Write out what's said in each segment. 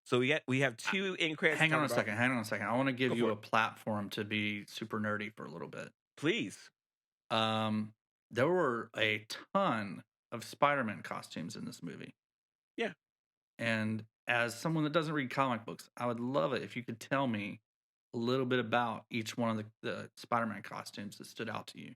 So we have two end credits. Hang on a second. I want to give you a platform to be super nerdy for a little bit. Please. There were a ton of Spider-Man costumes in this movie. Yeah. And as someone that doesn't read comic books, I would love it if you could tell me a little bit about each one of the Spider-Man costumes that stood out to you.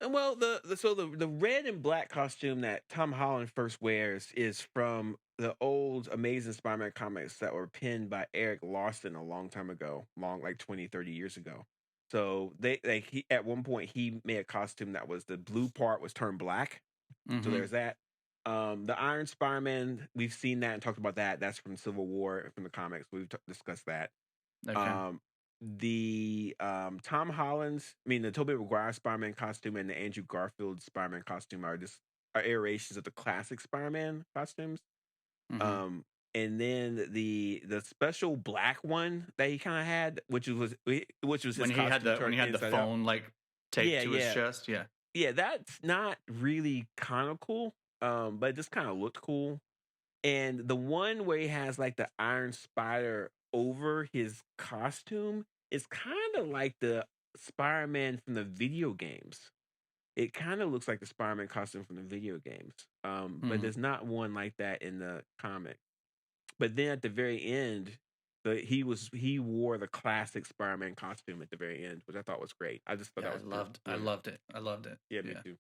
Well, the red and black costume that Tom Holland first wears is from the old Amazing Spider-Man comics that were penned by Eric Larson a long time ago, like 20, 30 years ago. So he at one point he made a costume that was the blue part was turned black. So there's that. The Iron Spider-Man, we've seen that and talked about that. That's from Civil War from the comics. We've discussed that. Okay. The Tom Holland's, the Tobey Maguire Spider-Man costume and the Andrew Garfield Spider-Man costume are iterations of the classic Spider-Man costumes. And then the special black one that he kind of had, which was his when he had the phone like taped to his chest. Yeah, that's not really comical, but it just kind of looked cool. And the one where he has like the Iron Spider over his costume is kind of like the Spider-Man from the video games. It kind of looks like the Spider-Man costume from the video games, but there's not one like that in the comic. But then at the very end, he wore the classic Spider-Man costume at the very end, which I thought was great. I just thought that was I loved it. Yeah, me too.